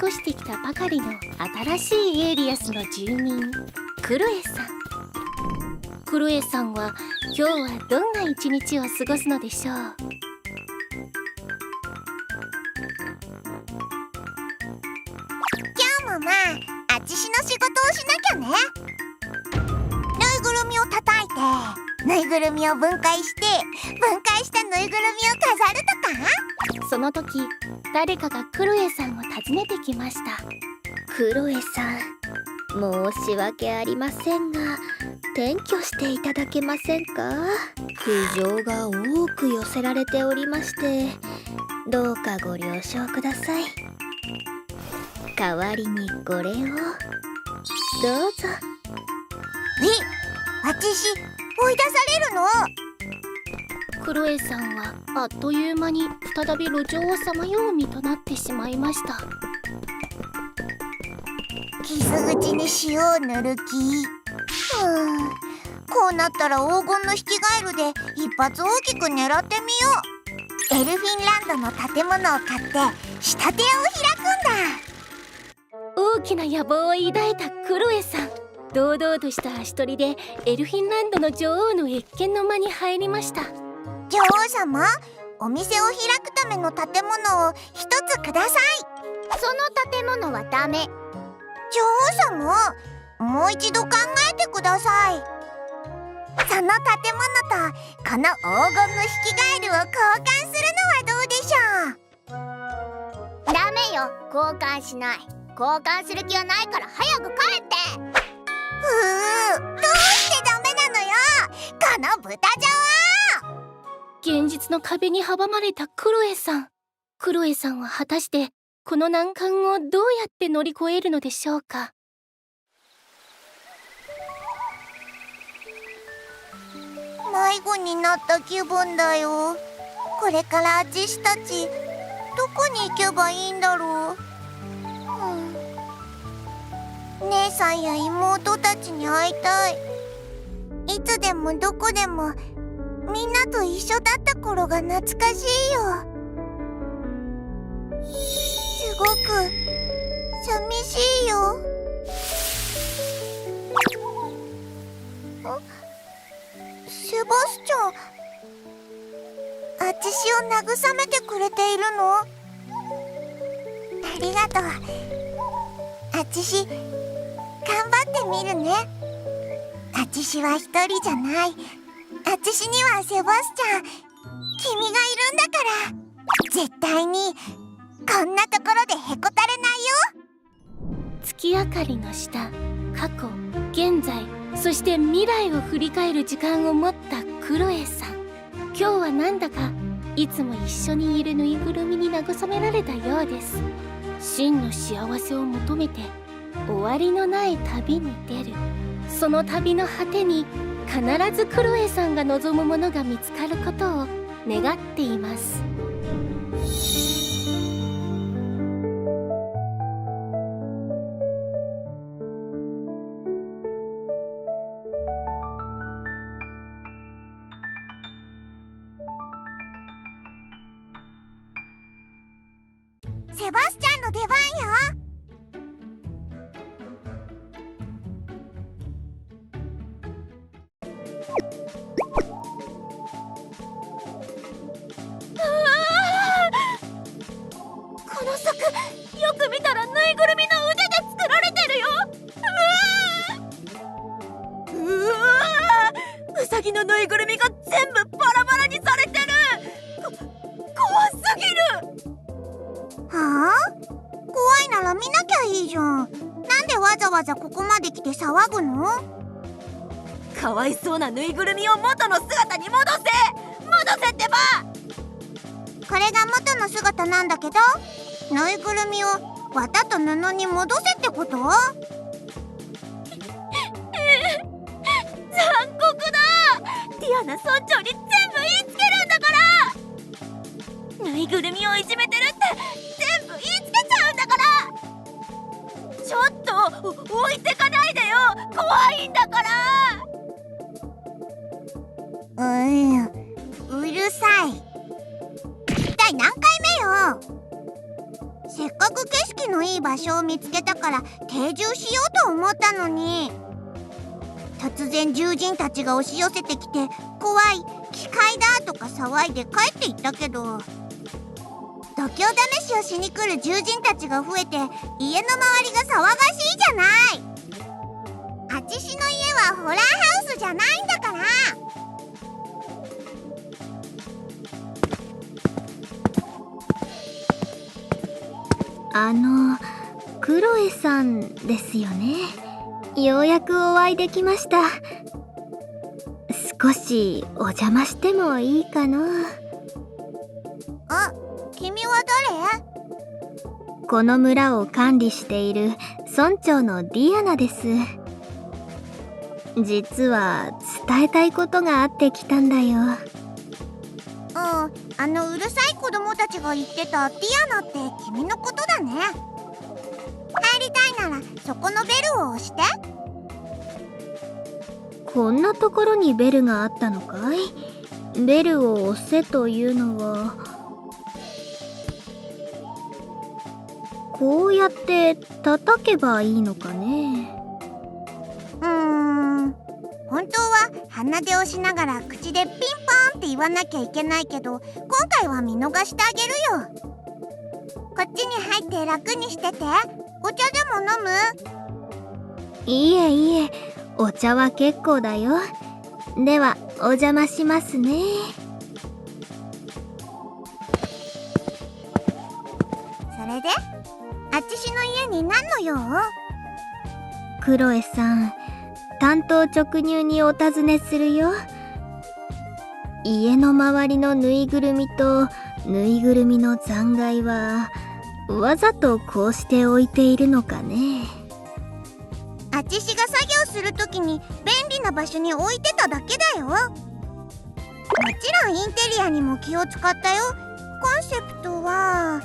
越してきたばかりの新しいエイリアスの住民クロエさん。クロエさんは今日はどんな一日を過ごすのでしょう。今日もあちしの仕事をしなきゃね。ぬいぐるみを叩いてぬいぐるみを分解して分解したぬいぐるみを飾るとか。その時誰かがクロエさんを訪ねてきました。クロエさん、申し訳ありませんが転居していただけませんか。苦情が多く寄せられておりまして、どうかご了承ください。代わりにこれをどうぞ。あちし追い出されるの？クロエさんはあっという間に再び路上をさまよう身となってしまいました。傷口に塩を塗る気。こうなったら黄金のヒキガエルで一発大きく狙ってみよう。エルフィンランドの建物を買って仕立て屋を開くんだ。大きな野望を抱いたクロエさん、堂々とした足取りでエルフィンランドの女王の謁見の間に入りました。女王様、お店を開くための建物を一つください。その建物はダメ。女王様、もう一度考えてください。その建物とこの黄金のヒキガエルを交換するのはどうでしょう？ダメよ、交換しない。交換する気はないから早く帰って。どうしてダメなのよ、この豚女王。現実の壁に阻まれたクロエさん。クロエさんは果たしてこの難関をどうやって乗り越えるのでしょうか。迷子になった気分だよ。これからあちしたちどこに行けばいいんだろう。姉さんや妹たちに会いたい。いつでもどこでもみんなと一緒だった頃が懐かしいよ。すごく寂しいよ。セバスチャン、あちしを慰めてくれているの？ありがとう。あちし頑張ってみるね。あちしは一人じゃない。あちしにはセバスチャン、君がいるんだから、絶対にこんなところでへこたれないよ。月明かりの下、過去、現在、そして未来を振り返る時間を持ったクロエさん。今日はなんだかいつも一緒にいるぬいぐるみに慰められたようです。真の幸せを求めて終わりのない旅に出る。その旅の果てに必ずクロエさんが望むものが見つかることを願っています。セバスチャンの出番よ。この柵、よく見たらぬいぐるみの腕で作られてるよ。ウサギのぬいぐるみが全部バラバラにされてる。怖すぎる。はあ？怖いなら見なきゃいいじゃん。なんでわざわざここまで来て騒ぐの？かわいそうなぬいぐるみを元の姿に戻せってば。これが元の姿なんだけど、ぬいぐるみを綿と布に戻せってこと？残酷だ。ディアナ村長に全部言いつけるんだから。ぬいぐるみをいじめてるって全部言いつけちゃうんだから。ちょっと置いてかないでよ、怖いんだから。うるさい。一体何回目よ。せっかく景色のいい場場所を見つけたから定住しようと思ったのに、突然獣人たちが押し寄せてきて怖い、機械だとか騒いで帰っていったけど、度胸試しをしに来る獣人たちが増えて家の周りが騒がしいじゃない。あちしの家はホラーハウスじゃないんだから。クロエさんですよね。ようやくお会いできました。少しお邪魔してもいいかな。あ、君は誰？この村を管理している村長のディアナです。実は伝えたいことがあって来たんだよ。うるさい子供たちが言ってたディアナって君のことだね。入りたいならそこのベルを押して。こんなところにベルがあったのかい？ベルを押せというのは、こうやって叩けばいいのかね。本当は鼻で押しながら口でピンポーンって言わなきゃいけないけど、今回は見逃してあげるよ。こっちに入って楽にしてて。お茶でも飲む？いえいえ、お茶は結構だよ。ではお邪魔しますね。それであっちしの家に何の用？クロエさん、単刀直入にお尋ねするよ。家の周りのぬいぐるみとぬいぐるみの残骸はわざとこうして置いているのかね。あちしが作業するときに便利な場所に置いてただけだよ。もちろんインテリアにも気を使ったよ。コンセプトは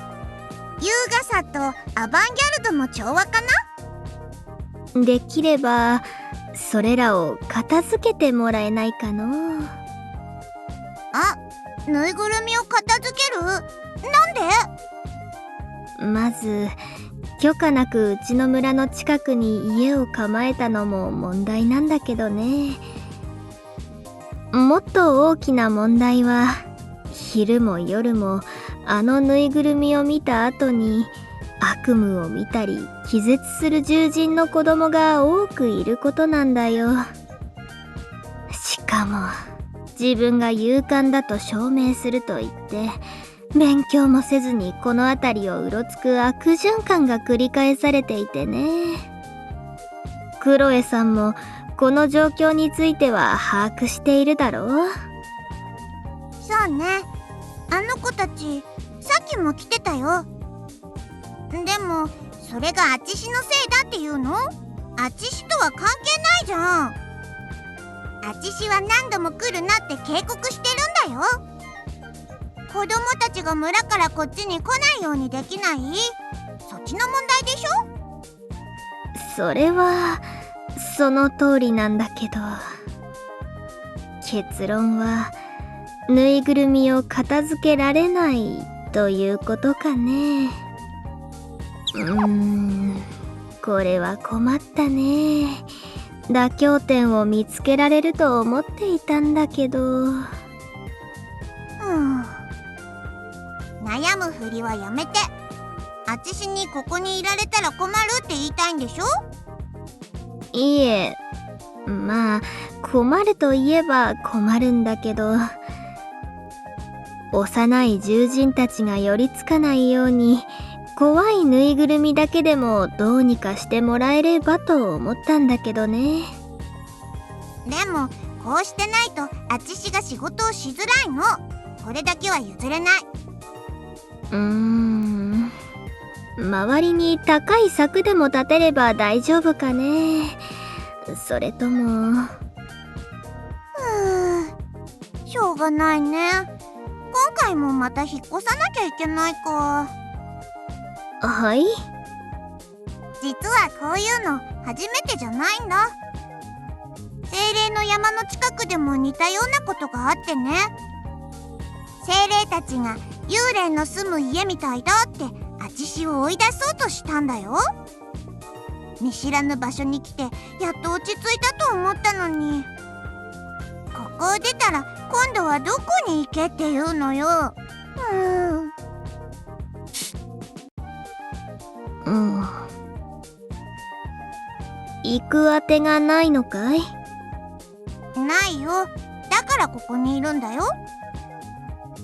優雅さとアバンギャルドの調和かな。できればそれらを片付けてもらえないかの。あ、ぬいぐるみを片付ける？なんで？まず許可なくうちの村の近くに家を構えたのも問題なんだけどね。もっと大きな問題は、昼も夜もあのぬいぐるみを見た後に悪夢を見たり気絶する獣人の子供が多くいることなんだよ。しかも自分が勇敢だと証明すると言って勉強もせずにこの辺りをうろつく悪循環が繰り返されていてね。クロエさんもこの状況については把握しているだろう。そうね、あの子たちさっきも来てたよ。でもそれがあちしのせいだっていうの？あちしとは関係ないじゃん。あちしは何度も来るなって警告してるんだよ。子供たちが村からこっちに来ないようにできない？そっちの問題でしょ？それはその通りなんだけど、結論はぬいぐるみを片付けられないということかね。これは困ったね。妥協点を見つけられると思っていたんだけど。悩むふりはやめて。あちしにここにいられたら困るって言いたいんでしょ？いえ、まあ困るといえば困るんだけど、幼い獣人たちが寄りつかないように怖いぬいぐるみだけでもどうにかしてもらえればと思ったんだけどね。でもこうしてないとあちしが仕事をしづらいの。これだけは譲れない。周りに高い柵でも立てれば大丈夫かね。それともしょうがないね。今回もまた引っ越さなきゃいけないか。はい？実はこういうの初めてじゃないんだ。精霊の山の近くでも似たようなことがあってね。精霊たちが幽霊の住む家みたいだってあちチシを追い出そうとしたんだよ。見知らぬ場所に来てやっと落ち着いたと思ったのに、ここを出たら今度はどこに行けっていうのよ。行くあてがないのかい？ないよ。だからここにいるんだよ。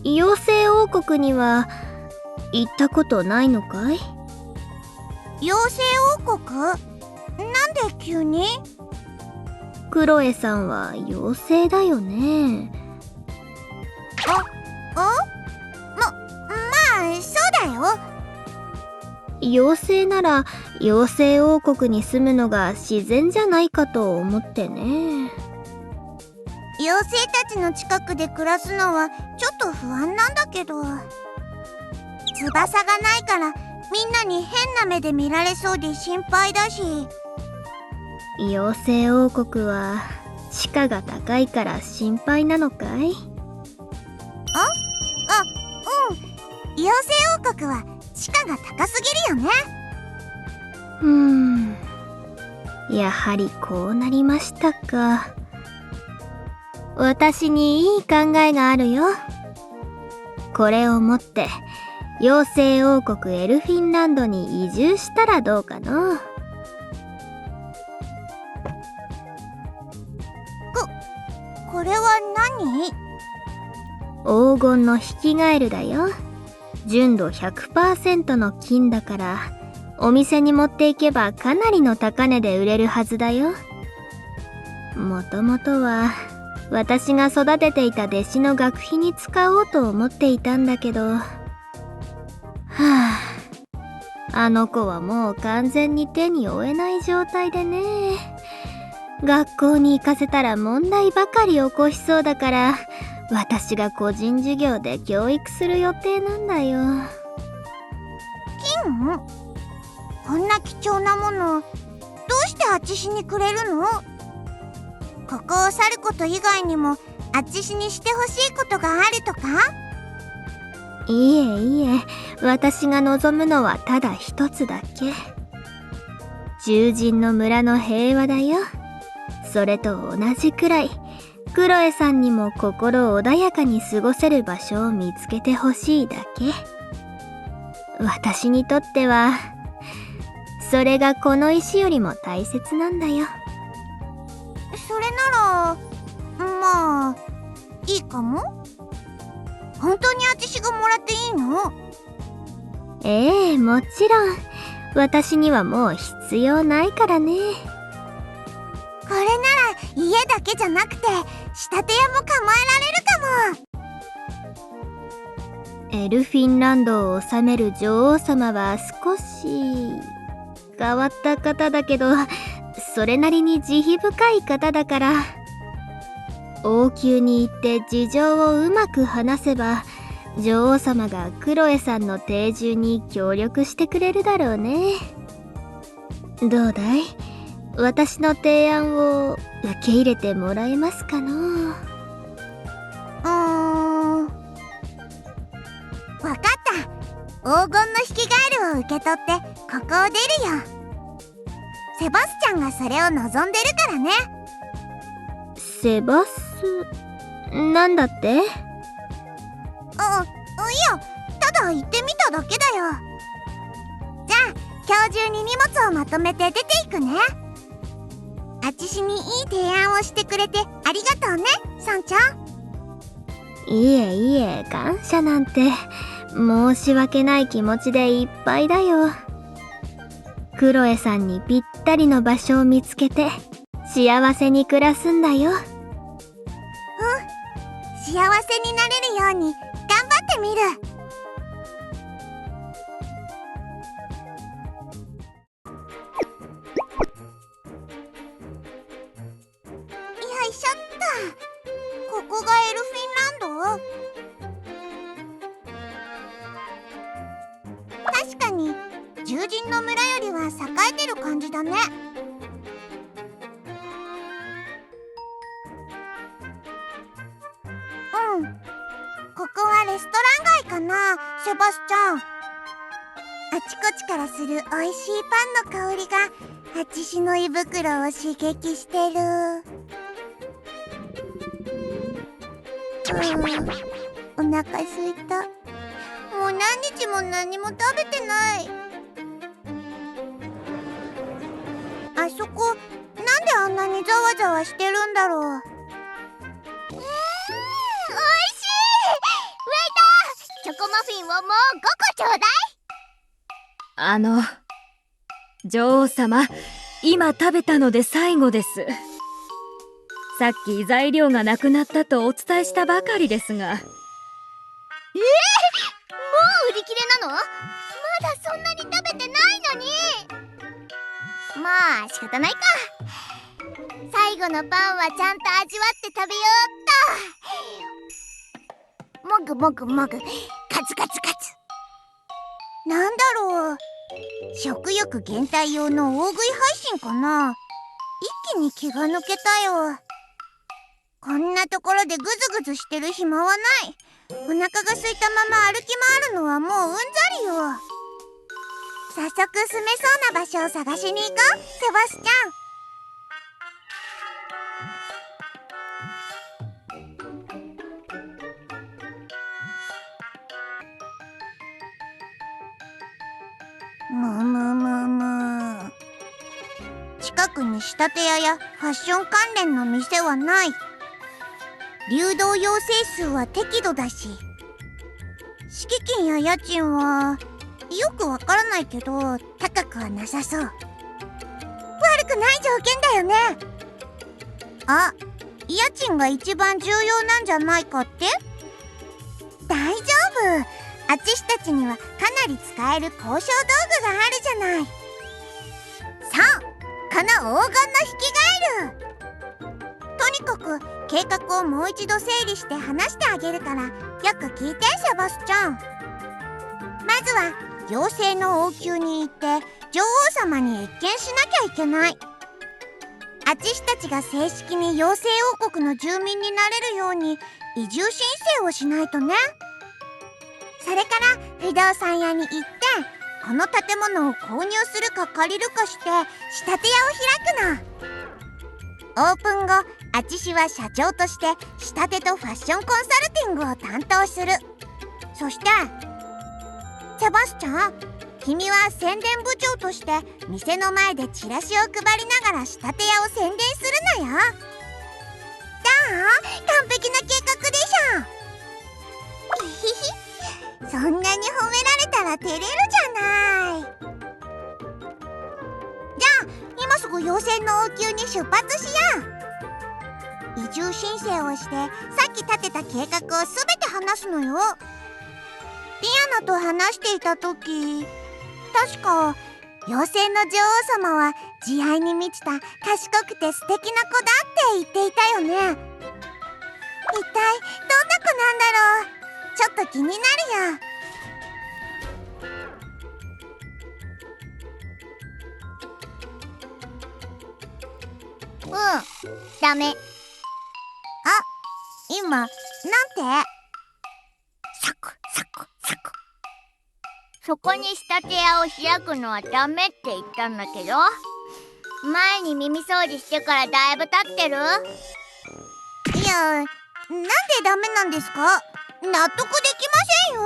妖精王国には行ったことないのかい？妖精王国？なんで急に？クロエさんは妖精だよね。まあそうだよ。妖精なら妖精王国に住むのが自然じゃないかと思ってね。妖精たちの近くで暮らすのはちょっと不安なんだけど、翼がないからみんなに変な目で見られそうで心配だし。妖精王国は地価が高いから心配なのかい？妖精王国は地価が高すぎるよね。やはりこうなりましたか。私にいい考えがあるよ。これを持って妖精王国エルフィンランドに移住したらどうかな。これは何？黄金のヒキガエルだよ。純度 100% の金だから、お店に持っていけばかなりの高値で売れるはずだよ。もともとは私が育てていた弟子の学費に使おうと思っていたんだけど、あの子はもう完全に手に負えない状態でね。学校に行かせたら問題ばかり起こしそうだから、私が個人授業で教育する予定なんだよ。金？こんな貴重なものどうしてあっちしにくれるの？ここを去ること以外にもあっちしにしてほしいことがあるとか？いえいえ、私が望むのはただ一つだけ。獣人の村の平和だよ。それと同じくらいクロエさんにも心穏やかに過ごせる場所を見つけてほしいだけ。私にとってはそれがこの石よりも大切なんだよ。それならまあいいかも。本当にあちしがもらっていいの？ええ、もちろん。私にはもう必要ないからね。これなら家だけじゃなくて仕立て屋も構えられるかも。エルフィンランドを治める女王様は少し変わった方だけど、それなりに慈悲深い方だから、王宮に行って事情をうまく話せば女王様がクロエさんの定住に協力してくれるだろうね。どうだい？私の提案を受け入れてもらえますかの？わかった。黄金のヒキガエルを受け取ってここを出るよ。セバスチャンがそれを望んでるからね。セバスなんだって？いや、ただ行ってみただけだよ。じゃあ今日中に荷物をまとめて出ていくね。あちしにいい提案をしてくれてありがとうね、村長。いえいえ、感謝なんて申し訳ない気持ちでいっぱいだよ。クロエさんにぴったりの場所を見つけて幸せに暮らすんだよ。幸せになれるように頑張ってみる。よいしょっと。ここがエルフィンランド？確かに獣人の村よりは栄えてる感じだね。ここはレストラン街かな、セバスチャン。あちこちからする美味しいパンの香りがあちしの胃袋を刺激してる。お腹すいた。もう何日も何も食べてない。あそこなんであんなにざわざわしてるんだろう。おいしい。ウェイター、チョコマフィンをもう5個ちょうだい。女王様、今食べたので最後です。さっき材料がなくなったとお伝えしたばかりですが。もう売り切れなの？まだそんなに食べてないのに。まあ仕方ないか。最後のパンはちゃんと味わって食べようっと。もぐもぐもぐ、カツカツカツ。なんだろう、食欲減退用の大食い配信かな。一気に気が抜けたよ。こんなところでぐずぐずしてる暇はない。お腹が空いたまま歩き回るのはもううんざりよ。早速住めそうな場所を探しに行こう、セバスチャン。近くに仕立て屋やファッション関連の店はない。流動妖精数は適度だし、敷金や家賃はよくわからないけど高くはなさそう。悪くない条件だよね。あ、家賃が一番重要なんじゃないかって？大丈夫、あちしたちにはかなり使える交渉道具があるじゃない。さあ、この黄金のヒキガエル。とにかく計画をもう一度整理して話してあげるからよく聞いて、セバスチャン。まずは妖精の王宮に行って女王様に謁見しなきゃいけない。あちしたちが正式に妖精王国の住民になれるように移住申請をしないとね。それから不動産屋に行ってこの建物を購入するか借りるかして仕立て屋を開くの。オープン後、あちしは社長として仕立てとファッションコンサルティングを担当する。そしてセバスチャン、君は宣伝部長として店の前でチラシを配りながら仕立て屋を宣伝するのよ。どう？完璧な計画でしょ。ひひひ、そんなに褒められたら照れるじゃない。じゃあ今すぐ妖精の王宮に出発しよう。移住申請をしてさっき立てた計画をすべて話すのよ。ディアナと話していた時、確か妖精の女王様は慈愛に満ちた賢くて素敵な子だって言っていたよね。一体どんな子なんだろう。ちょっと気になるよ。ダメ。あ、今なんて？サクサクサク。そこに仕立て屋を開くのはダメって言ったんだけど、前に耳掃除してからだいぶ経ってる。いや、なんでダメなんですか？納得できませんよ。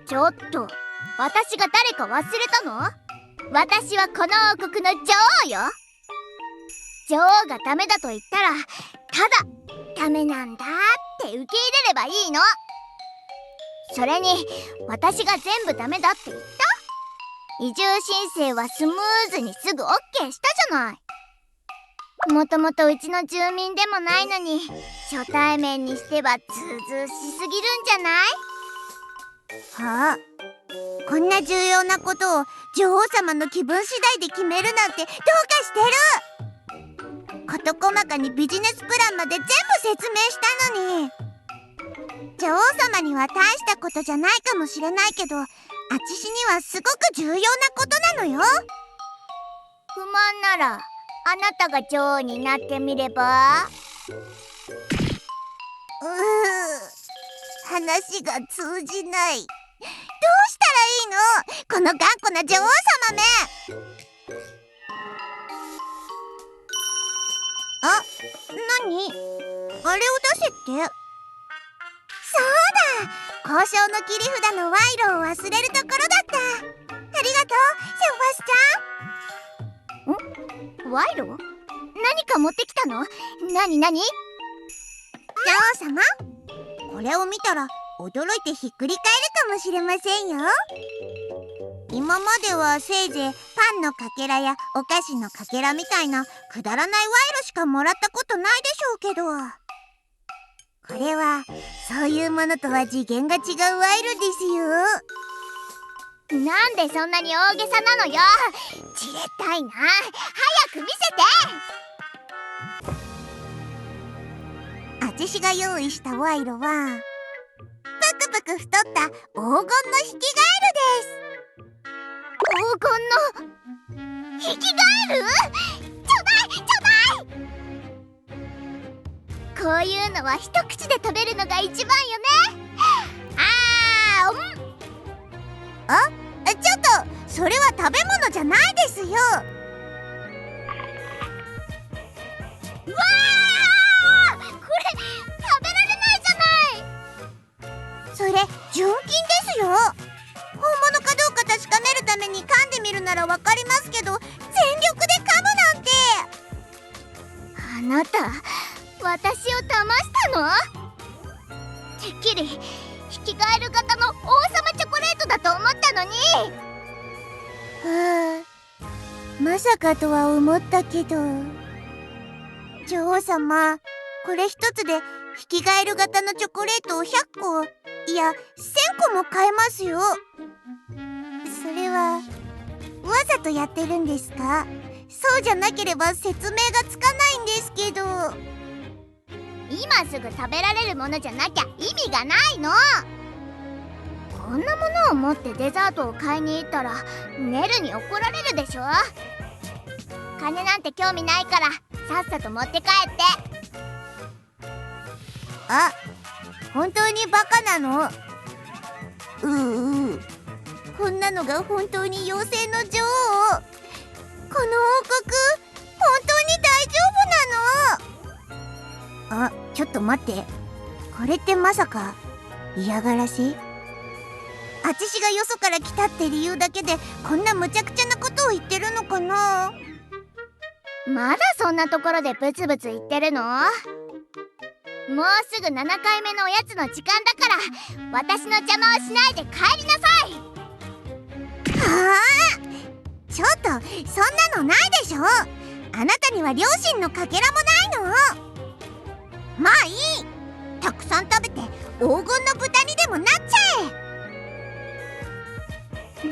ちょっと、私が誰か忘れたの？私はこの王国の女王よ。女王がダメだと言ったら、ただダメなんだって受け入れればいいの。それに私が全部ダメだって言った？移住申請はスムーズにすぐ OK したじゃない。もともとうちの住民でもないのに初対面にしてはずうずうしすぎるんじゃない？はあ、こんな重要なことを女王様の気分次第で決めるなんてどうかしてる。事細かにビジネスプランまで全部説明したのに。女王様には大したことじゃないかもしれないけど、あちしにはすごく重要なことなのよ。不満ならあなたが女王になってみれば？話が通じない。したらいいの、この頑固な女王様め。あ、何？あれを出せって。そうだ、交渉の切り札の賄賂を忘れるところだった。ありがとう、セバスチャン。賄賂？何か持ってきたの？何？女王様、これを見たら驚いてひっくり返るかもしれませんよ。今まではせいぜいパンのかけらやお菓子のかけらみたいなくだらない賄賂しかもらったことないでしょうけど、これはそういうものとは次元が違う賄賂ですよ。なんでそんなに大げさなのよ。じれったいな。早く見せて。あちしが用意した賄賂はぷくぷく太った黄金のヒキガエルです。黄金のヒキガエル？ちょうだい。こういうのは一口で食べるのが一番よね。ちょっと、それは食べ物じゃないですよ。わあ、これ食べられないじゃない。それ純金ですよ。本物かどうか確かめるために噛んでみるならわかりますけど、全力で噛むなんて。あなた、私を騙したの？てっきりヒキガエル型の王様チョコレートだと思ったのに。まさかとは思ったけど。女王様、これ一つでヒキガエル型のチョコレートを100個、いや1000個も買えますよ。それはわざとやってるんですか？そうじゃなければ説明がつかないんですけど。今すぐ食べられるものじゃなきゃ意味がないの。こんなものを持ってデザートを買いに行ったらネルに怒られるでしょ。金なんて興味ないからさっさと持って帰って。あ、本当にバカなの？こんなのが本当に妖精の女王？この王国、本当に大丈夫なの？ちょっと待って、これってまさか嫌がらせ？あちしがよそから来たって理由だけでこんな無茶苦茶なことを言ってるのかな？まだそんなところでブツブツ言ってるの？もうすぐ7回目のおやつの時間だから私の邪魔をしないで帰りなさい。ちょっと、そんなのないでしょ。あなたには両親のかけらもないの。まあいい、たくさん食べて黄金の豚にでもなっちゃえ。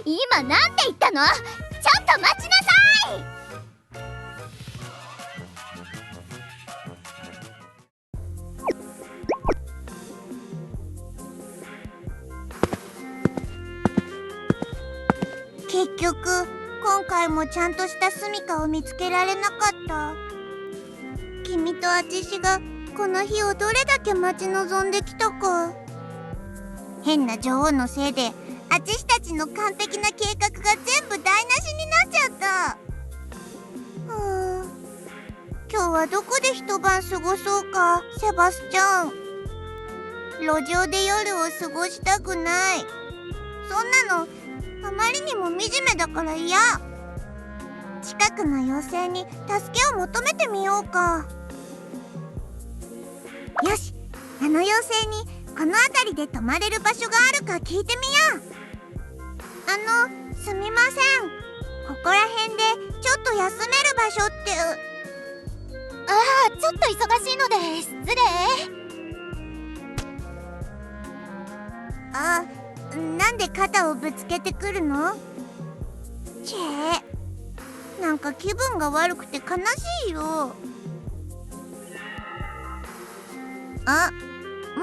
今なんて言ったの？ちょっと待ちなさい。結局今回もちゃんとした住処を見つけられなかった。君とあちしがこの日をどれだけ待ち望んできたか。変な女王のせいであちしたちの完璧な計画が全部台無しになっちゃった。今日はどこで一晩過ごそうか、セバスチャン。路上で夜を過ごしたくない。そんなのあまりにも惨めだから嫌。近くの妖精に助けを求めてみようか。よし、あの妖精にこの辺りで泊まれる場所があるか聞いてみよう。すみません、ここら辺でちょっと休める場所って。ちょっと忙しいので失礼。なんで肩をぶつけてくるの？チェー、なんか気分が悪くて悲しいよ。も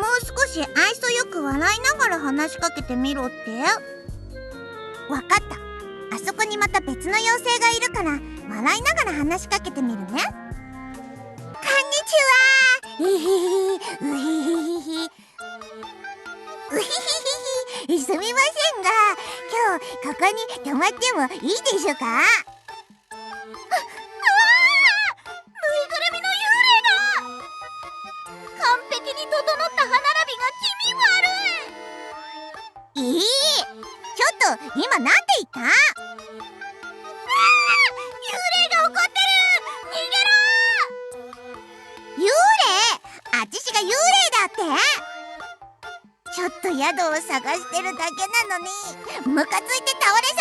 う少し愛想よく笑いながら話しかけてみろって？わかった、あそこにまた別の妖精がいるから笑いながら話しかけてみるね。こんにちは。うひひひここに泊まってもいいでしょうか？ぬいぐるみの幽霊だ。完璧に整った歯並びが気味悪い。ちょっと今なんて言った？幽霊が怒ってる。逃げろ。幽霊？あちしが幽霊だって？ちょっと宿を探してるだけなのにムカついて倒れそ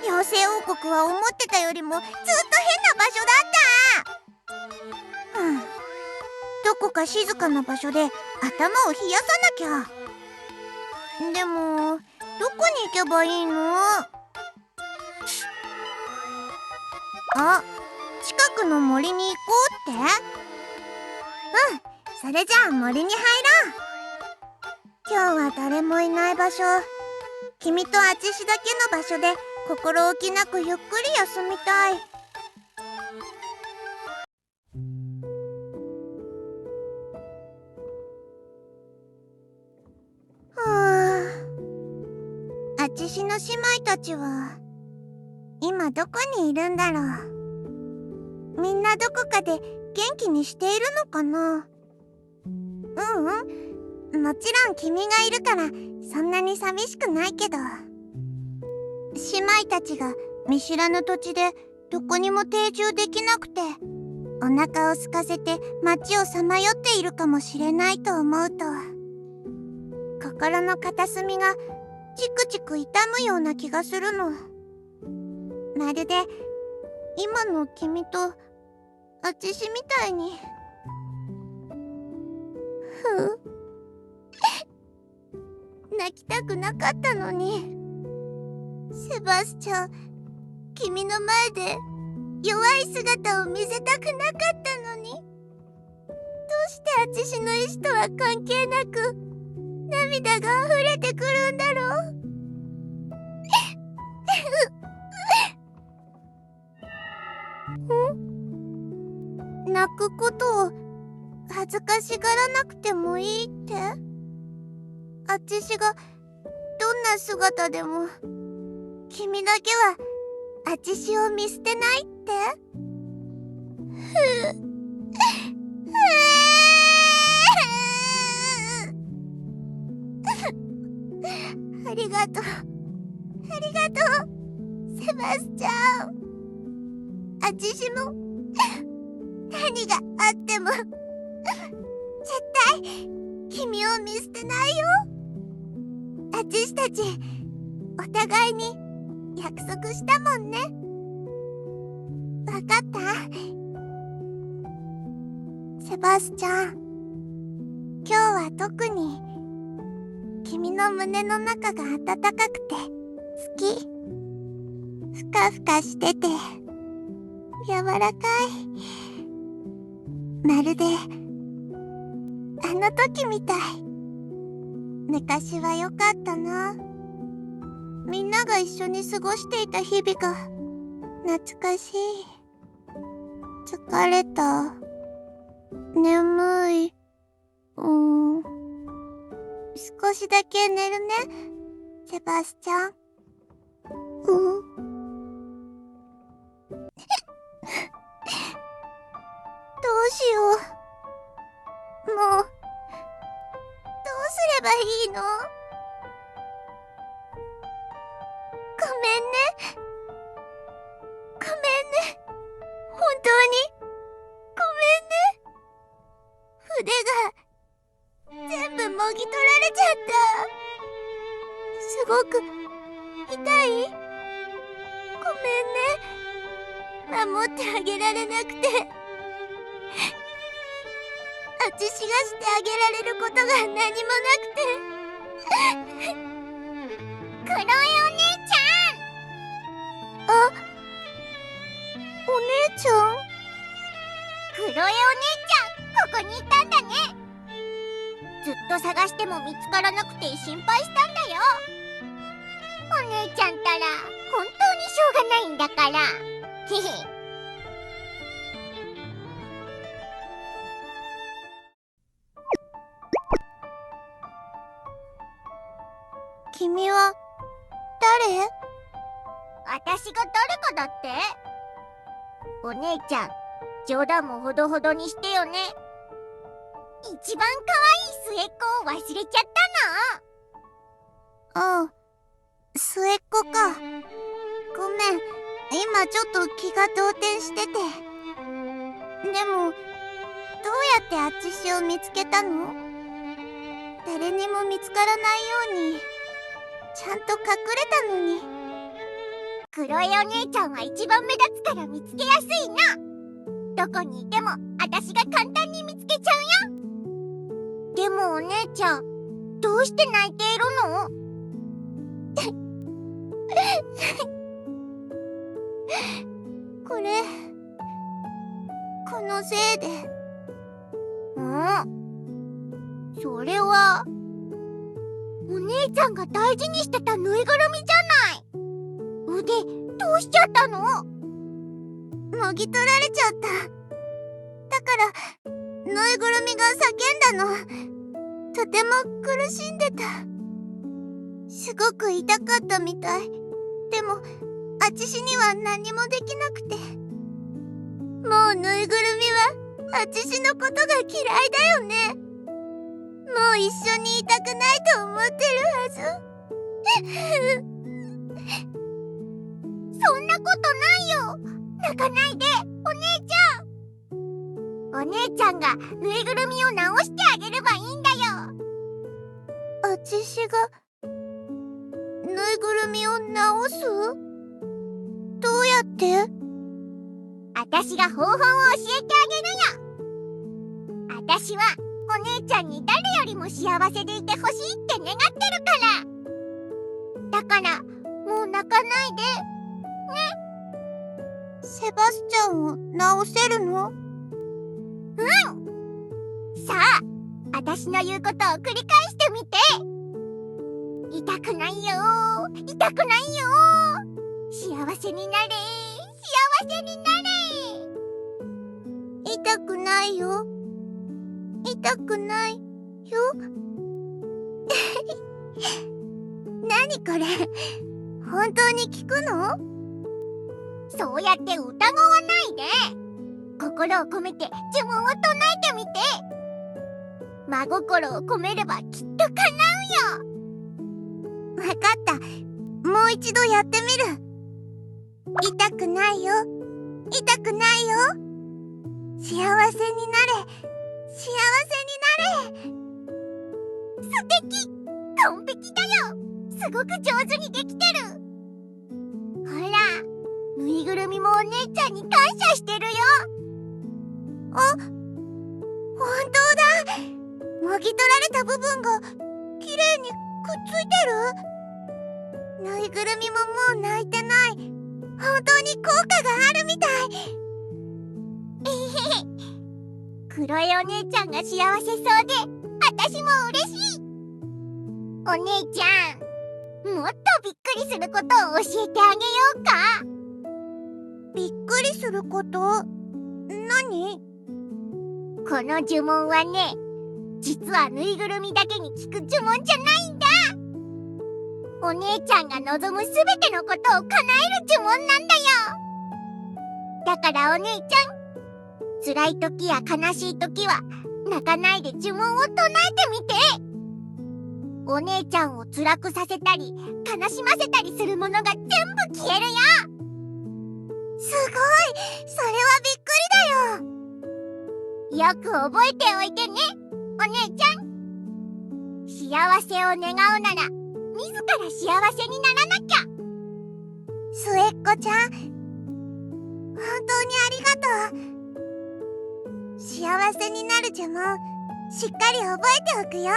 う。妖精王国は思ってたよりもずっと変な場所だった。どこか静かな場所で頭を冷やさなきゃ。でもどこに行けばいいの？あ、近くの森に行こうって？それじゃあ森に入ろう。今日は誰もいない場所、君とあちしだけの場所で心置きなくゆっくり休みたい。あちしの姉妹たちは今どこにいるんだろう。みんなどこかで元気にしているのかな？もちろん君がいるからそんなに寂しくないけど、姉妹たちが見知らぬ土地でどこにも定住できなくてお腹を空かせて街をさまよっているかもしれないと思うと、心の片隅がチクチク痛むような気がするの。まるで今の君とあちしみたいに。泣きたくなかったのに。セバスチャン、君の前で弱い姿を見せたくなかったのに。どうしてあちしの意志とは関係なく涙が溢れてくるんだろう。泣くことを恥ずかしがらなくてもいいって？あちしがどんな姿でも君だけはあちしを見捨てないって？ありがとう、ありがとう、セバスチャン。あちしも何があっても絶対君を見捨てないよ。あちしたちお互いに約束したもんね。わかった？セバスチャン、今日は特に君の胸の中が温かくて好き。ふかふかしてて柔らかい。まるであの時みたい。昔は良かったな。みんなが一緒に過ごしていた日々が懐かしい。疲れた。眠い。少しだけ寝るね、セバスチャン。どうしよう。もうどうすればいいの？ごめんね。ごめんね。本当にごめんね。筆が全部もぎ取られちゃった。すごく痛い？ごめんね。守ってあげられなくて。あちしがしてあげられることが何もなくて。クロエお姉ちゃん。あ、お姉ちゃん？クロエお姉ちゃん、ここにいたんだね。ずっと探しても見つからなくて心配したんだよ。お姉ちゃんたら本当にしょうがないんだから。へへ。君は誰？私が誰かだって？お姉ちゃん、冗談もほどほどにしてよね。一番可愛い末っ子を忘れちゃったの？うん、末っ子か。ごめん、今ちょっと気が動転してて。でも、どうやってあっちしを見つけたの？誰にも見つからないように、ちゃんと隠れたのに。黒いお姉ちゃんは一番目立つから見つけやすいの。どこにいても私が簡単に見つけちゃうよ。でもお姉ちゃん、どうして泣いているの？このせいで。それはお姉ちゃんが大事にしてたぬいぐるみじゃない。腕どうしちゃったの？もぎ取られちゃった。だからぬいぐるみが叫んだの。とても苦しんでた。すごく痛かったみたい。でもあちしには何もできなくて。もうぬいぐるみはあちしのことが嫌いだよね。もう一緒にいたくないと思ってるはず。そんなことないよ。泣かないで、お姉ちゃん。お姉ちゃんがぬいぐるみを直してあげればいいんだよ。あちしがぬいぐるみを直す？どうやって？私が方法を教えてあげるよ。私はお姉ちゃんに誰よりも幸せでいてほしいって願ってるから。だからもう泣かないでね。セバスチャンを直せるの？さあ、私の言うことを繰り返してみて。痛くないよ、痛くないよ。幸せになれ、幸せになれ。痛くないよ。痛くないよ。何これ、本当に聞くの？そうやって疑わないで。心を込めて呪文を唱えてみて。真心を込めればきっと叶うよ。わかった。もう一度やってみる。痛くないよ。痛くないよ。幸せになれ。幸せになれ。素敵、完璧だよ。すごく上手にできてる。ほら、ぬいぐるみもお姉ちゃんに感謝してるよ。あ、本当だ。もぎ取られた部分がきれいにくっついてる。ぬいぐるみももう泣いてない。本当に効果があるみたい。黒いお姉ちゃんが幸せそうで、私も嬉しい。お姉ちゃん、もっとびっくりすることを教えてあげようか。びっくりすること？何？この呪文はね、実はぬいぐるみだけに効く呪文じゃないんだ。お姉ちゃんが望むすべてのことを叶える呪文なんだよ。だからお姉ちゃん、辛い時や悲しい時は泣かないで呪文を唱えてみて。お姉ちゃんを辛くさせたり悲しませたりするものが全部消えるよ。すごい。それはびっくりだよ。よく覚えておいてね、お姉ちゃん。幸せを願うなら自ら幸せにならなきゃ。末っ子ちゃん、本当にありがとう。幸せになる呪文、しっかり覚えておくよ。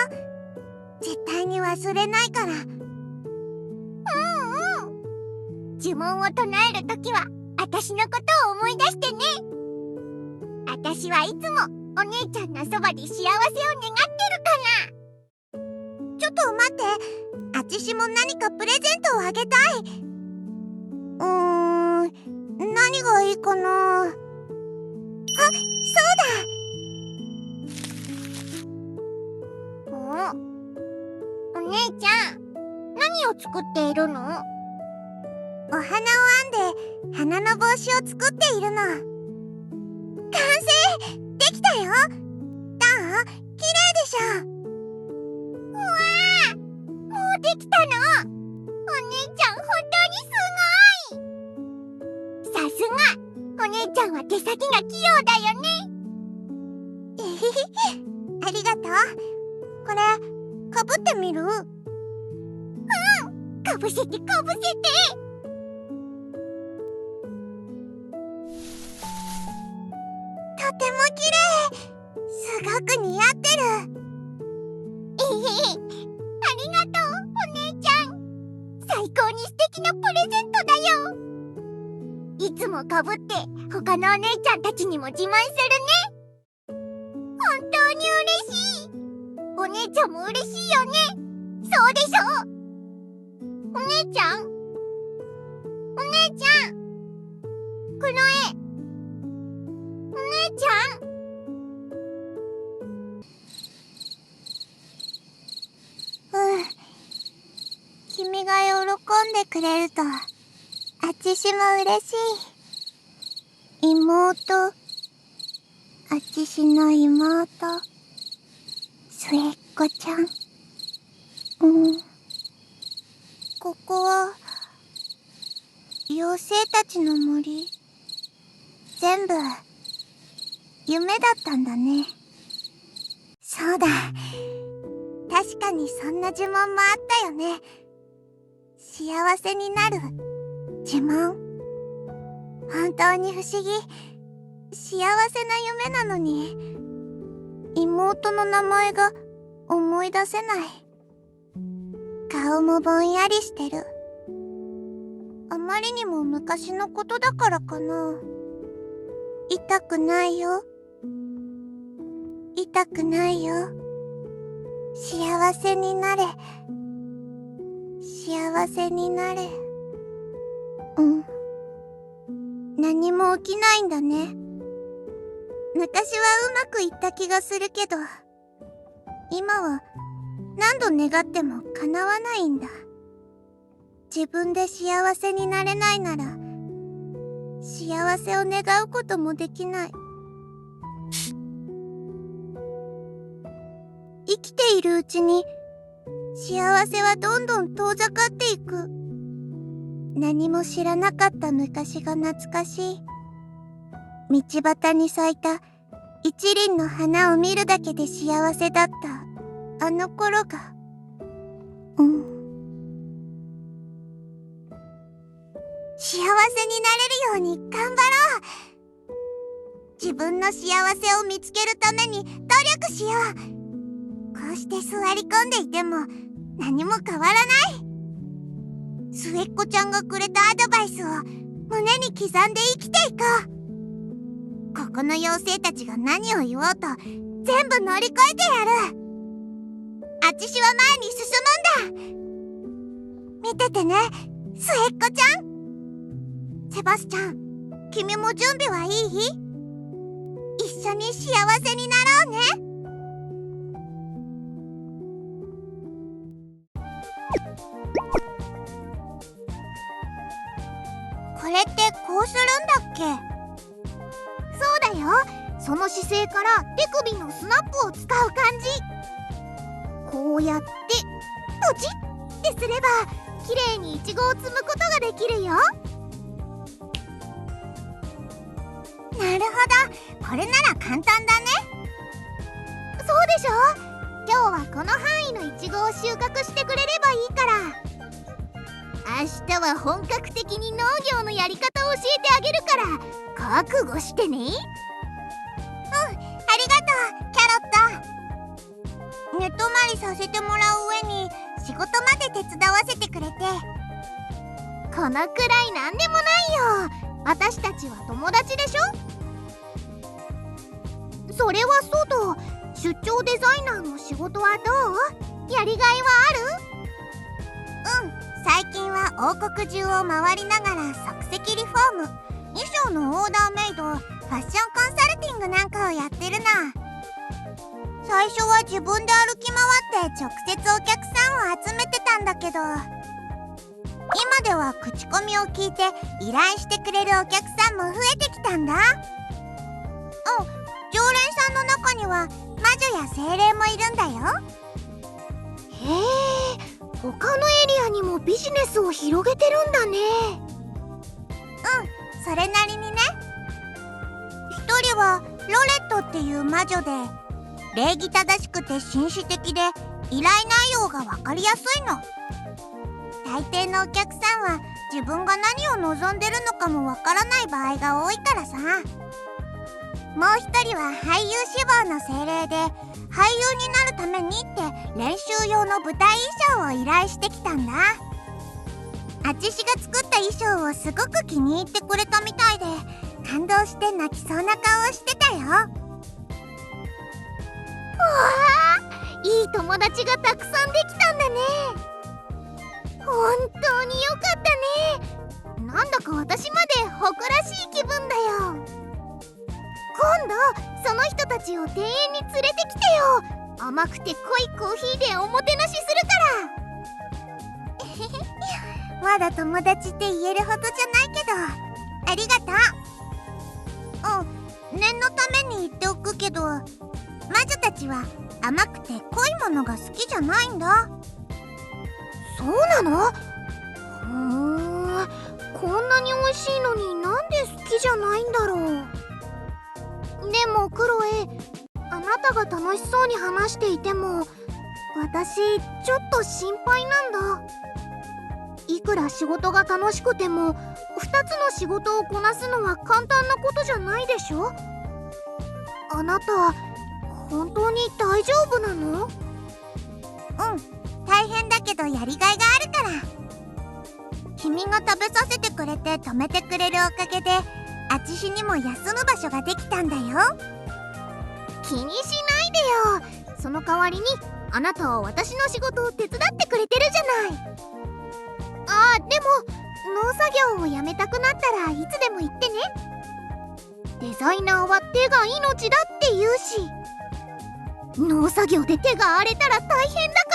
絶対に忘れないから。呪文を唱えるときは私のことを思い出してね。私はいつもお姉ちゃんのそばで幸せを願ってるから。ちょっと待って。あちしも何かプレゼントをあげたい。何がいいかな。あ、そうだ。お姉ちゃん、何を作っているの？お花を編んで花の帽子を作っているの。完成できたよ。どう？綺麗でしょ。うわー、もうできたの。お姉ちゃん本当にすごい。さすがお姉ちゃんは手先が器用だよね。えへへ、ありがとう。これかぶってみる？うん、かぶせてかぶせて。とても綺麗。すごく似合ってる。えへへ、ありがとうお姉ちゃん。最高に素敵なプレゼントだよ。いつもかぶって他のお姉ちゃんたちにも自慢するね。本当に嬉しい。お姉ちゃんも嬉しいよね。そうでしょ。お姉ちゃん、お姉ちゃん、クロエ、お姉ちゃん。君が喜んでくれるとあちしも嬉しい。妹、あちしの妹、末っ子ちゃん。ここは妖精たちの森。全部夢だったんだね。そうだ、確かにそんな呪文もあったよね。幸せになる呪文。本当に不思議。幸せな夢なのに妹の名前が思い出せない。顔もぼんやりしてる。あまりにも昔のことだからかな。痛くないよ。痛くないよ。幸せになれ。幸せになれ。何も起きないんだね。昔はうまくいった気がするけど、今は何度願っても叶わないんだ。自分で幸せになれないなら、幸せを願うこともできない。生きているうちに幸せはどんどん遠ざかっていく。何も知らなかった昔が懐かしい。道端に咲いた一輪の花を見るだけで幸せだったあの頃が。幸せになれるように頑張ろう。自分の幸せを見つけるために努力しよう。こうして座り込んでいても何も変わらない。末っ子ちゃんがくれたアドバイスを胸に刻んで生きていこう。ここの妖精たちが何を言おうと全部乗り越えてやる。あちしは前に進むんだ。見ててね、末っ子ちゃん。セバスチャン、君も準備はいい？一緒に幸せになろうね。これってこうするんだっけ？そうだよ。その姿勢から手首のスナップを使う感じ。こうやってポチッってすればきれいにイチゴを摘むことができるよ。なるほど、これなら簡単だね。そうでしょ。今日はこの範囲のイチゴを収穫してくれればいいから。明日は本格的に農業のやり方を教えてあげるから覚悟してね。ありがとう、キャロット。寝泊まりさせてもらう上に仕事まで手伝わせてくれて。このくらいなんでもないよ。私たちは友達でしょ。それはそうと、出張デザイナーの仕事はどう？やりがいはある？最近は王国中を回りながら即席リフォーム、衣装のオーダーメイド、ファッションコンサルティングなんかをやってるな。最初は自分で歩き回って直接お客さんを集めてたんだけど、今では口コミを聞いて依頼してくれるお客さんも増えてきたんだ。常連さんの中には魔女や精霊もいるんだよ。へえ、他のエリアにもビジネスを広げてるんだね。それなりにね。一人はロレットっていう魔女で、礼儀正しくて紳士的で依頼内容がわかりやすいの。大抵のお客さんは自分が何を望んでるのかもわからない場合が多いからさ。もう一人は俳優志望の精霊で、俳優になるためにって練習用の舞台衣装を依頼してきたんだ。あちしが作った衣装をすごく気に入ってくれたみたいで、感動して泣きそうな顔をしてたよ。いい友達がたくさんできたんだね。本当によかったね。なんだか私まで誇らしい気分だよ。今度その人たちを庭園に連れてきてよ。甘くて濃いコーヒーでおもてなしするから。まだ友達って言えるほどじゃないけど、ありがとう。念のために言っておくけど、魔女たちは甘くて濃いものが好きじゃないんだ。そうなの？こんなに美味しいのになんで好きじゃないんだろう。でもクロエ、あなたが楽しそうに話していても、私ちょっと心配なんだ。いくら仕事が楽しくても、2つの仕事をこなすのは簡単なことじゃないでしょ。あなた本当に大丈夫なの？大変だけどやりがいがあるから。君が食べさせてくれて止めてくれるおかげで、あちしにも休む場所ができたんだよ。気にしないでよ。その代わりにあなたは私の仕事を手伝ってくれてるじゃない。でも農作業をやめたくなったらいつでも言ってね。デザイナーは手が命だって言うし、農作業で手が荒れたら大変だか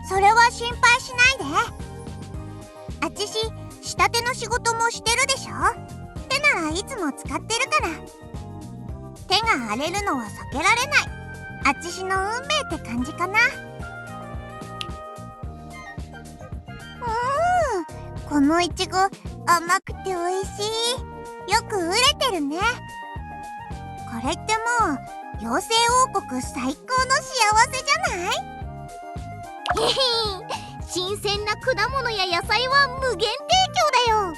ら。それは心配しないで。あちし仕立ての仕事もしてるでしょ。手ならいつも使ってるから。手が荒れるのは避けられない。あちしの運命って感じかな。このいちご甘くて美味しい。よく熟れてるね。これってもう妖精王国最高の幸せじゃない？新鮮な果物や野菜は無限提供だよ。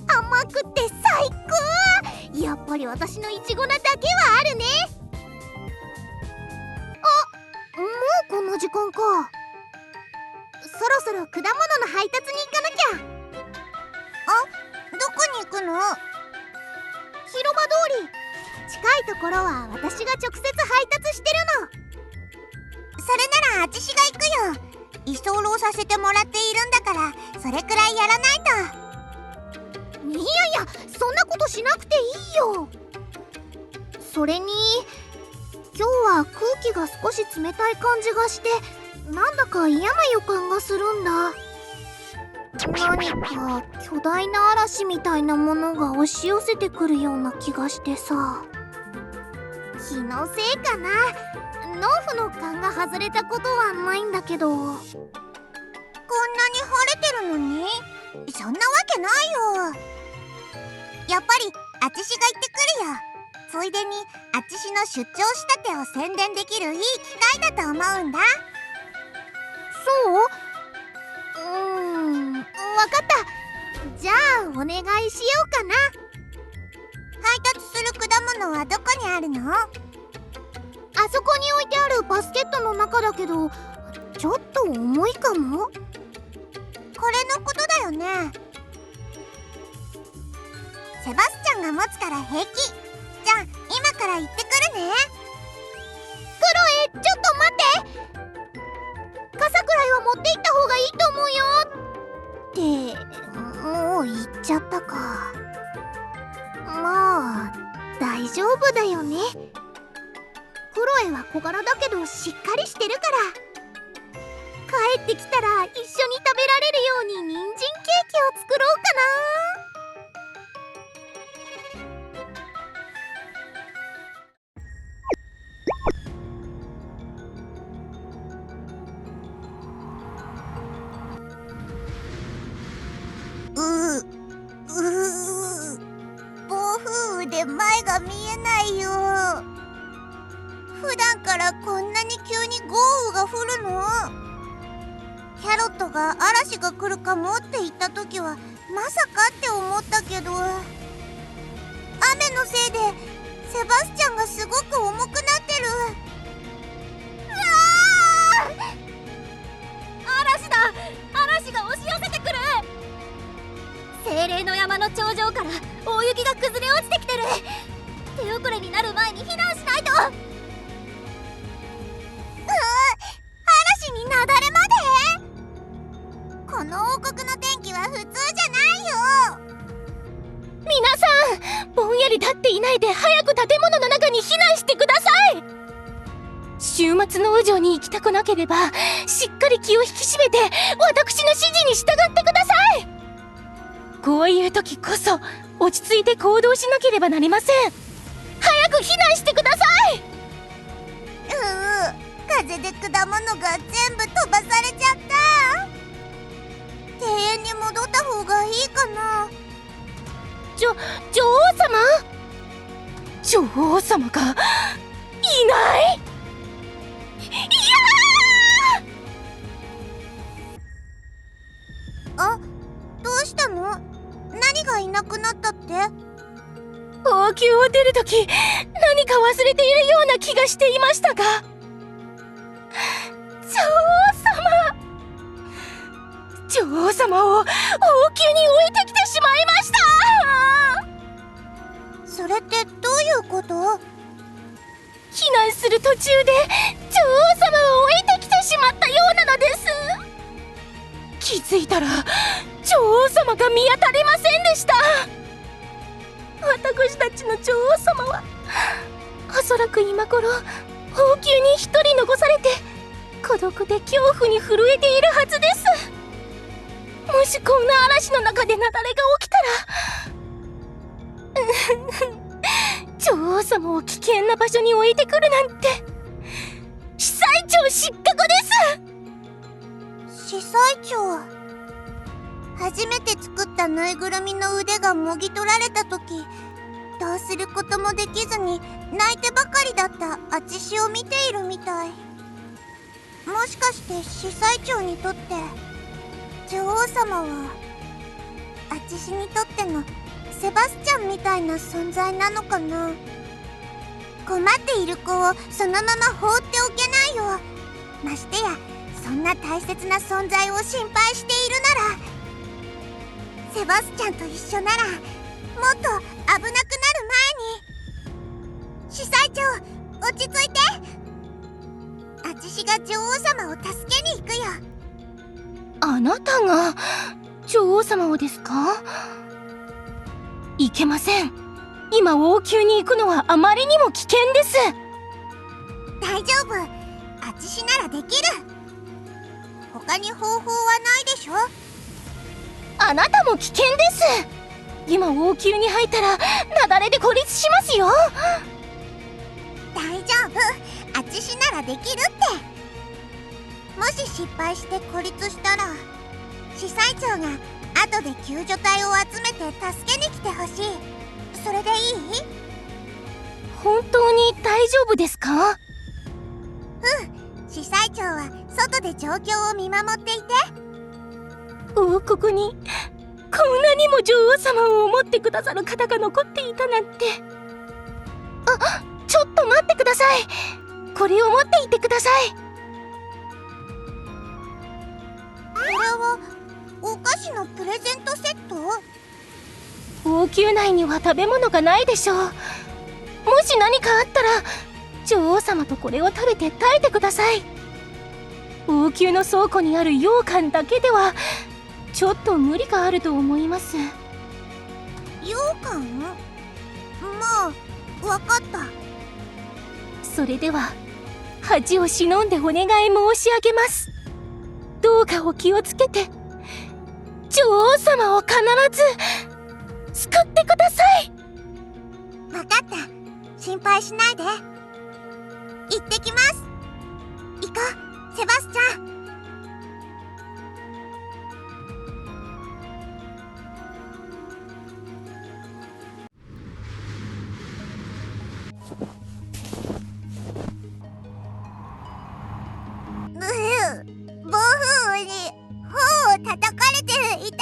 甘くて最高。やっぱり私のイチゴなだけはあるね。もうこんな時間か。そろそろ果物の配達に行かなきゃ。どこに行くの？広場通り。近いところは私が直接配達してるの。それならあちしが行くよ。居候させてもらっているんだから、それくらいやらないと。いやいや、そんなことしなくていいよ。それに今日は空気が少し冷たい感じがして、なんだか嫌な予感がするんだ。何か巨大な嵐みたいなものが押し寄せてくるような気がしてさ。気のせいかな。農夫の勘が外れたことはないんだけど。こんなに晴れてるのに？そんなわけないよ。やっぱりあちしが行ってくるよ。ついでにあちしの出張仕立てを宣伝できるいい機会だと思うんだ。そう？わかった。じゃあお願いしようかな。配達する果物はどこにあるの？あそこに置いてあるバスケットの中だけど、ちょっと重いかも。これのことだよね。セバスチャンが持つから平気。じゃあ今から行ってくるね。クロエ、ちょっと待って。傘くらいは持って行った方がいいと思うよ。ってもう行っちゃったか。まあ大丈夫だよね。ククロエは小柄だけどしっかりしてるから、帰ってきたら一緒に食べられるように人参ケーキを作ろうかな。暴風雨で前が見えないよ。普段からこんなに急に豪雨が降るの？キャロットが嵐が来るかもって言った時はまさかって思ったけど、雨のせいでセバスチャンがすごく重くなってる。うわー！嵐だ！嵐が押し寄せてくる！精霊の山の頂上から大雪が崩れ落ちてきてる。手遅れになる前に避難しないと。嵐に雪崩まで？この王国の天気は普通じゃないよ。皆さん、ぼんやり立っていないで早く建物の中に避難してください。週末の雨情に行きたくなければしっかり気を引き締めて私の指示に従ってください。こういう時こそ落ち着いて行動しなければなりません。早く避難してください。風で果物が全部飛ばされちゃった。庭園に戻った方がいいかな。女王様？女王様がいない？いやあ、どうしたの？何がいなくなったって？王宮を出るとき何か忘れているような気がしていましたが、女王様を王宮に置いてきてしまいました。それってどういうこと？避難する途中で女王様を置いてきてしまったようなのです。気づいたら女王様が見当たりませんでした。私たちの女王様はおそらく今頃王宮に一人残されて孤独で恐怖に震えているはずです。もしこんな嵐の中で雪崩が起きたら女王様を危険な場所に置いてくるなんて司祭長失格です。司祭長、初めて作ったぬいぐるみの腕がもぎ取られた時、どうすることもできずに泣いてばかりだったあちしを見ているみたい。もしかして司祭長にとって女王様はあちしにとってのセバスチャンみたいな存在なのかな。困っている子をそのまま放っておけないよ。ましてやそんな大切な存在を心配しているなら、セバスチャンと一緒ならもっと危なくなる前に。司祭長、落ち着いて。あちしが女王様を助けに行くよ。あなたが女王様をですか？いけません。今王宮に行くのはあまりにも危険です。大丈夫、あちしならできる。他に方法はないでしょ。あなたも危険です。今王宮に入ったら雪崩で孤立しますよ。大丈夫、あちしならできるって。もし失敗して孤立したら司祭長が後で救助隊を集めて助けに来てほしい。それでいい？本当に大丈夫ですか？司祭長は外で状況を見守っていて。王国にこんなにも女王様を思ってくださる方が残っていたなんて。あ、ちょっと待ってください。これを持っていてください。これはお菓子のプレゼントセット？王宮内には食べ物がないでしょう。もし何かあったら女王様とこれを食べて耐えてください。王宮の倉庫にある羊羹だけではちょっと無理があると思います。羊羹？まあ、わかった。それでは恥を忍んでお願い申し上げます。どうかお気をつけて女王様を必ず救ってください。わかった。心配しないで。行ってきます。行こう、セバスチャン。暴風雨に頬を叩かれて痛い。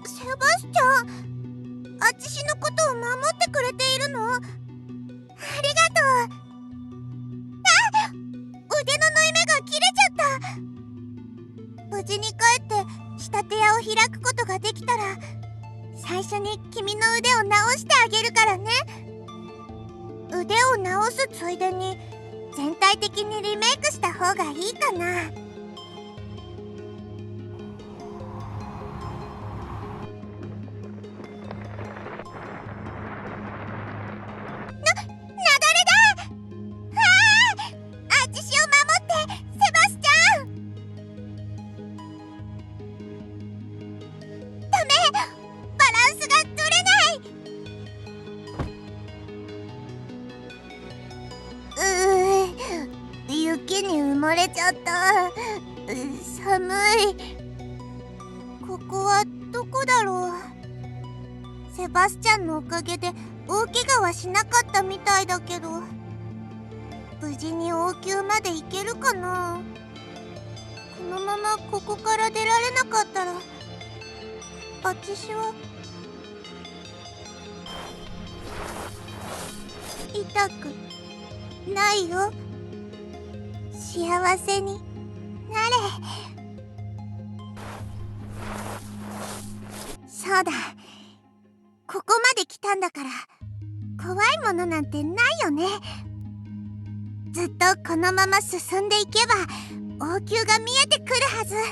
セバスチャン、あちしのことを守ってくれているの？ありがとう。あ、腕の縫い目が切れちゃった。無事に帰って仕立て屋を開くことができたら、最初に君の腕を直してあげるからね。腕を直すついでに全体的にリメイクした方がいいかな。雪に埋もれちゃった。寒い。ここはどこだろう。セバスチャンのおかげで大怪我はしなかったみたいだけど、無事に王宮まで行けるかな。このままここから出られなかったら、あちしは痛くないよ。幸せになれ。そうだ、ここまで来たんだから怖いものなんてないよね。ずっとこのまま進んでいけば王宮が見えてくるはず。あれ、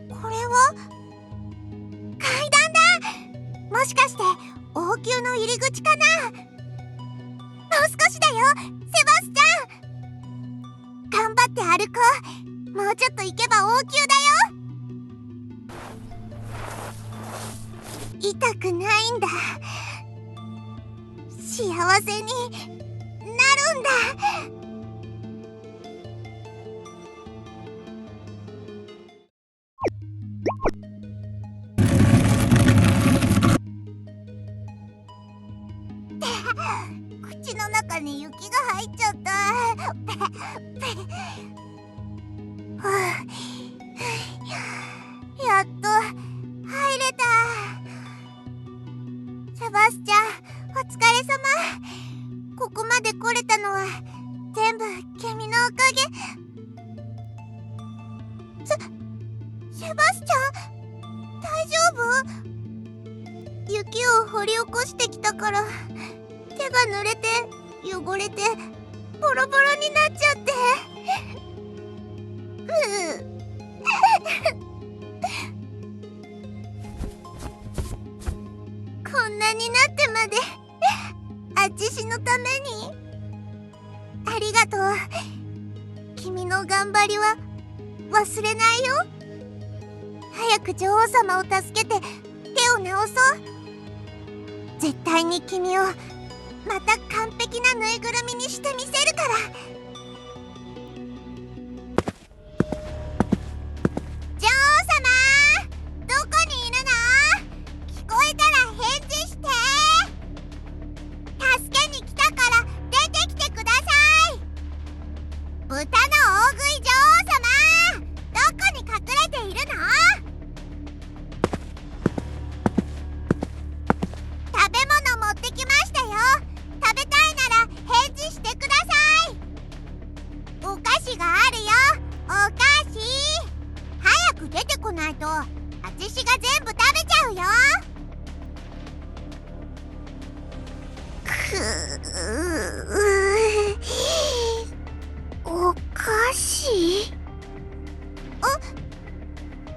これは階段だ。もしかして王宮の入り口かな。もう少しだよ、セバスチャン。頑張って歩こう。もうちょっと行けば王宮だよ。痛くないんだ。幸せになるんだ。口の中に雪が入っちゃった。やっと入れた。セバスチャン、お疲れ様。ここまで来れたのは全部君のおかげ。セバスチャン、大丈夫？雪を掘り起こしてきたから手が濡れて汚れてボロボロになっちゃって。こんなになってまであちしのためにありがとう。君の頑張りは忘れないよ。早く女王様を助けて手を直そう。絶対に君をまた完璧なぬいぐるみにしてみせるから。女王様、どこにいるの？聞こえたら返事して。助けに来たから出てきてください。豚の大食い女王様、どこに隠れているの？食べ物持ってきましたよ。食べたいなら返事してください。お菓子があるよ、お菓子。早く出てこないとあちしが全部食べちゃうよ。お菓子？あ、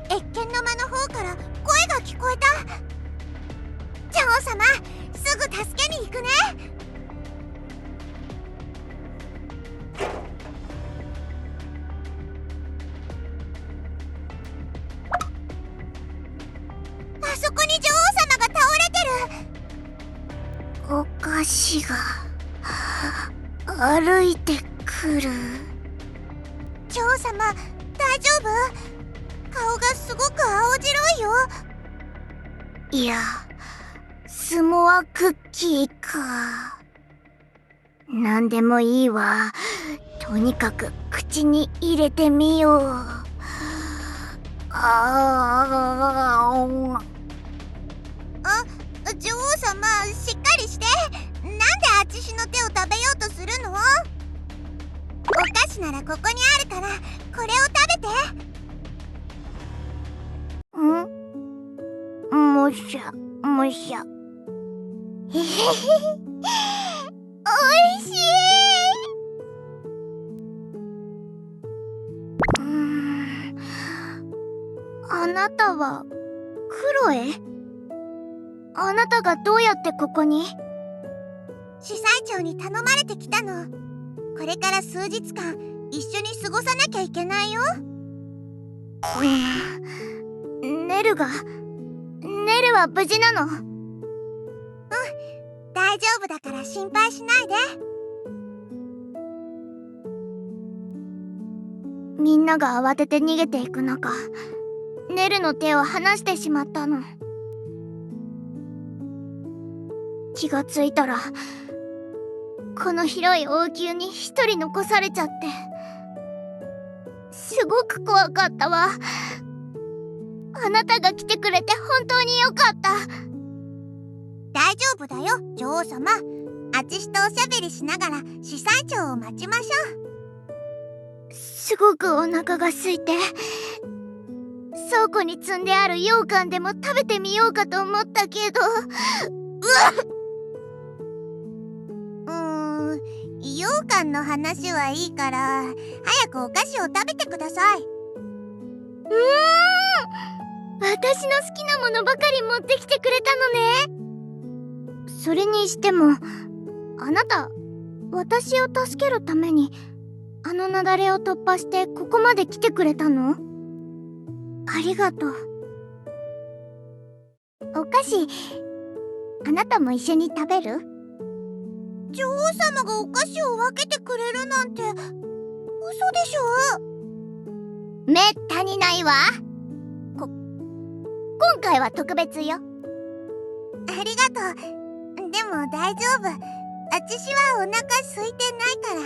謁見の間の方から声が聞こえた。女王様、すぐ助けに行くね。あそこに女王様が倒れてる。お菓子が歩いてくる。女王様、大丈夫？顔がすごく青白いよ。いや、スモアクッキーか。なんでもいいわ。とにかく口に入れてみよう。女王様、しっかりして。なんであちしの手を食べようとするの？お菓子ならここにあるから、これを食べて。むしゃむしゃ。へへへ、おいしい。あなたはクロエ？あなたがどうやってここに？司祭長に頼まれてきたの。これから数日間一緒に過ごさなきゃいけないよ。ネルは無事なの？うん、大丈夫だから心配しないで。みんなが慌てて逃げていく中、ネルの手を離してしまったの。気がついたらこの広い王宮に一人残されちゃって、すごく怖かったわ。あなたが来てくれて本当によかった。大丈夫だよ、女王様。あちしとおしゃべりしながら司祭長を待ちましょう。すごくお腹が空いて、倉庫に積んである羊羹でも食べてみようかと思ったけど、羊羹の話はいいから、早くお菓子を食べてください。私の好きなものばかり持ってきてくれたのね。それにしても、あなた、私を助けるためにあの雪崩を突破してここまで来てくれたの？ありがとう。お菓子、あなたも一緒に食べる？女王様がお菓子を分けてくれるなんて嘘でしょ？めったにないわ。今回は特別よ。ありがとう。でも大丈夫。あちしはお腹空いてないから、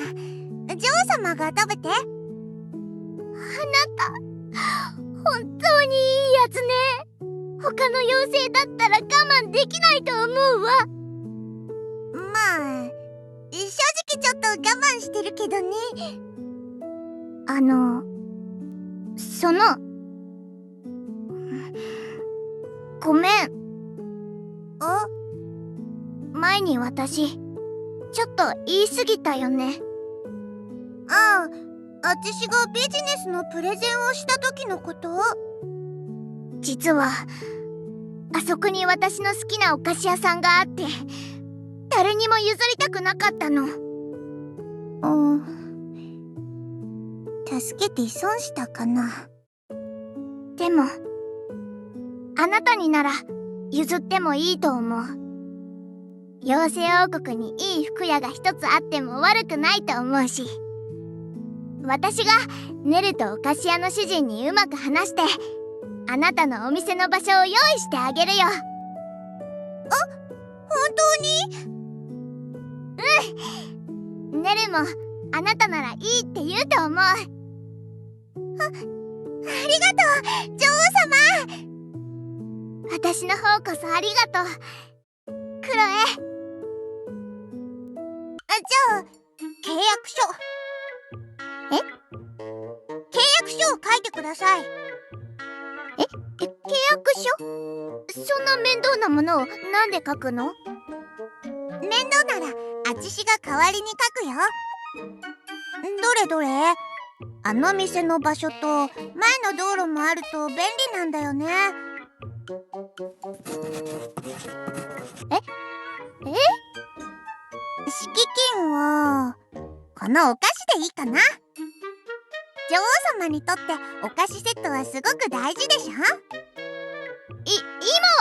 女王様が食べて。あなた、本当にいいやつね。他の妖精だったら我慢できないと思うわ。まあ、正直ちょっと我慢してるけどね。ごめん。前に私、ちょっと言い過ぎたよね。あちしがビジネスのプレゼンをした時のこと？実は、あそこに私の好きなお菓子屋さんがあって、誰にも譲りたくなかったの。助けて損したかな。でも、あなたになら譲ってもいいと思う。妖精王国にいい服屋が一つあっても悪くないと思うし、私がネルとお菓子屋の主人にうまく話して、あなたのお店の場所を用意してあげるよ。本当に？うん。ネルもあなたならいいって言うと思う。ありがとう、女王様。私の方こそありがとう、クロエ。じゃあ、契約書。契約書を書いてください。契約書？そんな面倒なものをなんで書くの？面倒ならあちしが代わりに書くよ。どれどれ？あの店の場所と前の道路もあると便利なんだよね。のお菓子でいいかな。女王様にとってお菓子セットはすごく大事でしょ。今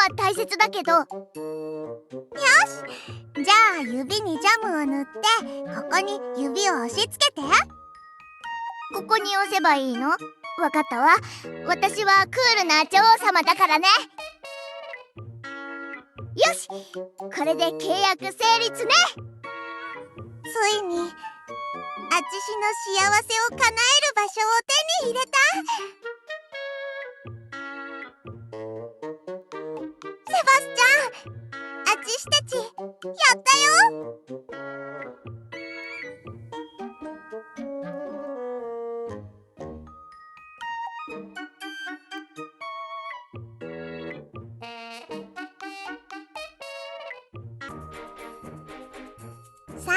は大切だけど。よし、じゃあ指にジャムを塗ってここに指を押し付けて。ここに押せばいいの？わかったわ。私はクールな女王様だからね。よし、これで契約成立ね。ついにあちしの幸せを叶える場所を手に入れた。セバスチャン、あちしたちやったよ。さあ、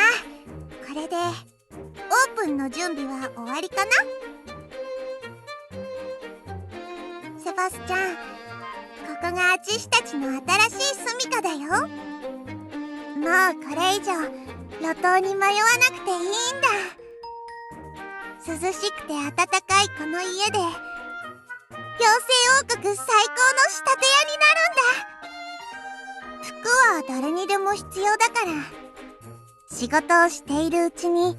これでオープンの準備は終わりかな。セバスチャン、ここがアチシたちの新しい住処だよ。もうこれ以上路頭に迷わなくていいんだ。涼しくて暖かいこの家で妖精王国最高の仕立て屋になるんだ。服は誰にでも必要だから、仕事をしているうちに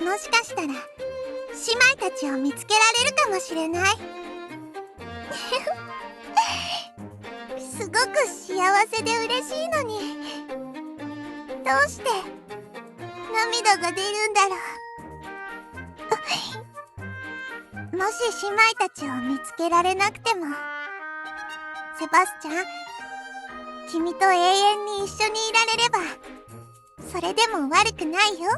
もしかしたら姉妹たちを見つけられるかもしれない。すごく幸せで嬉しいのに、どうして涙が出るんだろう。もし姉妹たちを見つけられなくても、セバスチャン、君と永遠に一緒にいられればそれでも悪くないよ。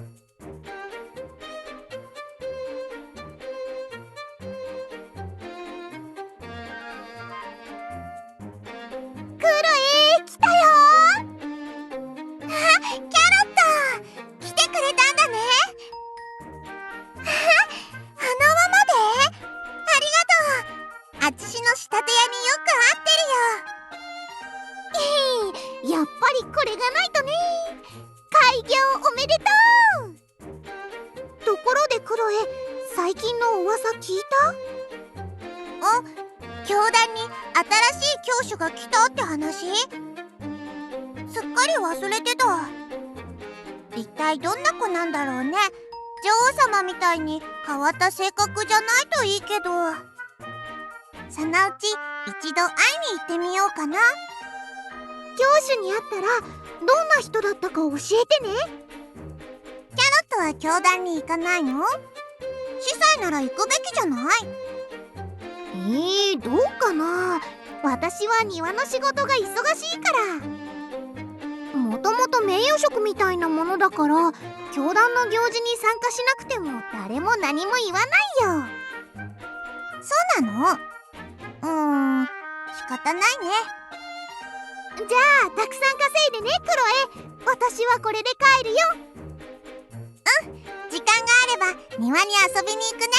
クロエ来たよ。あ、キャロット来てくれたんだね。あのままでありがとう。あちしの仕立て屋によく合ってるよ。やっぱりこれがないとね。開業おめでとう。ところでクロエ、最近の噂聞いあ、教団に新しい教師が来たって話？すっかり忘れてた。一体どんな子なんだろうね。女王様みたいに変わった性格じゃないといいけど。そのうち一度会いに行ってみようかな。教主に会ったらどんな人だったか教えてね。キャロットは教団に行かないの？司祭なら行くべきじゃない？どうかな。私は庭の仕事が忙しいから。もともと名誉職みたいなものだから、教団の行事に参加しなくても誰も何も言わないよ。そうなの？仕方ないね。じゃあたくさん稼いでね、クロエ。私はこれで帰るよ。時間があれば庭に遊びに行くね。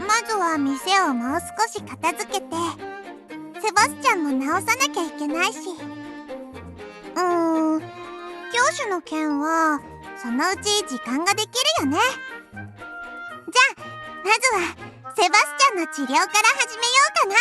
まずは店をもう少し片付けて、セバスチャンも直さなきゃいけないし。教師の件はそのうち時間ができるよね。じゃあまずはセバスチャンの治療から始めようかな。